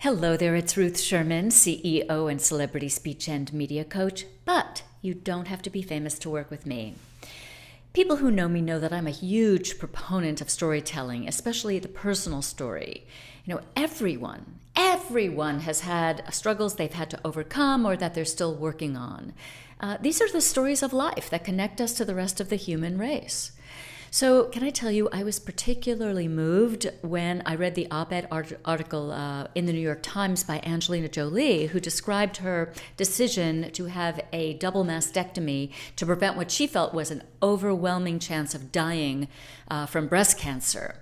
Hello there, it's Ruth Sherman, CEO and celebrity speech and media coach, but you don't have to be famous to work with me. People who know me know that I'm a huge proponent of storytelling, especially the personal story. Everyone has had struggles they've had to overcome or that they're still working on. These are the stories of life that connect us to the rest of the human race. So can I tell you, I was particularly moved when I read the op-ed article in the New York Times by Angelina Jolie, who described her decision to have a double mastectomy to prevent what she felt was an overwhelming chance of dying from breast cancer.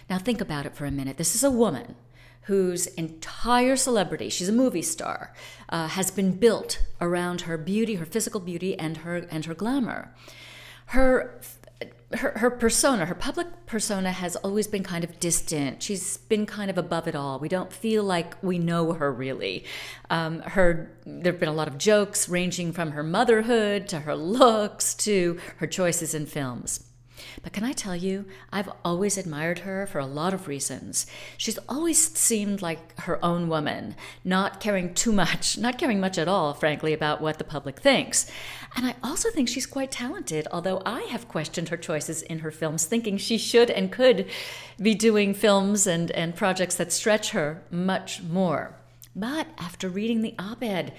Now think about it for a minute. This is a woman whose entire celebrity, she's a movie star, has been built around her beauty, her physical beauty, and her glamour. Her persona, her public persona has always been kind of distant. She's been kind of above it all. We don't feel like we know her really. There have been a lot of jokes ranging from her motherhood to her looks to her choices in films. But can I tell you, I've always admired her for a lot of reasons. She's always seemed like her own woman, not caring much at all, frankly, about what the public thinks. And I also think she's quite talented, although I have questioned her choices in her films, thinking she should and could be doing films and projects that stretch her much more. But after reading the op-ed,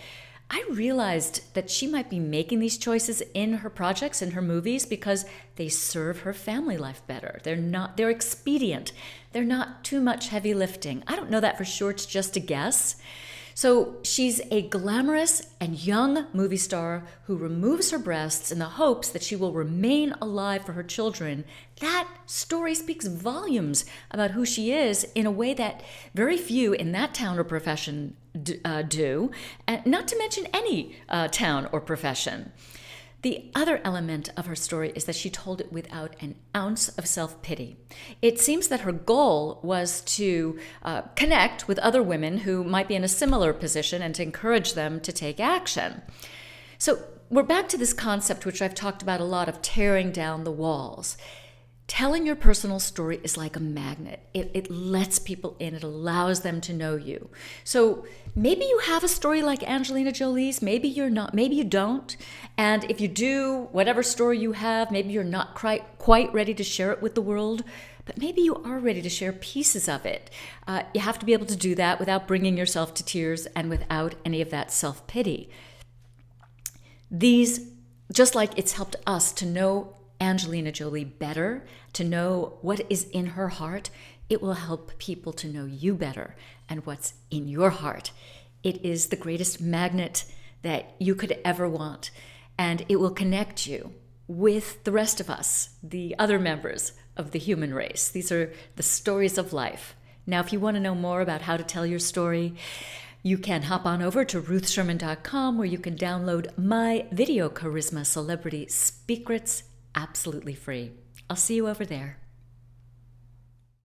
I realized that she might be making these choices in her projects, in her movies, because they serve her family life better. They're expedient. They're not too much heavy lifting. I don't know that for sure, it's just a guess. So she's a glamorous and young movie star who removes her breasts in the hopes that she will remain alive for her children. That story speaks volumes about who she is in a way that very few in that town or profession do, and not to mention any town or profession. The other element of her story is that she told it without an ounce of self-pity. It seems that her goal was to connect with other women who might be in a similar position and to encourage them to take action. So we're back to this concept, which I've talked about a lot, of tearing down the walls. Telling your personal story is like a magnet. It lets people in. It allows them to know you. So maybe you have a story like Angelina Jolie's. Maybe you're not. Maybe you don't. And if you do, whatever story you have, maybe you're not quite ready to share it with the world. But maybe you are ready to share pieces of it. You have to be able to do that without bringing yourself to tears and without any of that self-pity. Just like it's helped us to know Angelina Jolie better, to know what is in her heart, it will help people to know you better and what's in your heart. It is the greatest magnet that you could ever want, and it will connect you with the rest of us, the other members of the human race. These are the stories of life. Now, if you want to know more about how to tell your story, you can hop on over to ruthsherman.com, where you can download my Video Charisma Celebrity Secrets absolutely free. I'll see you over there.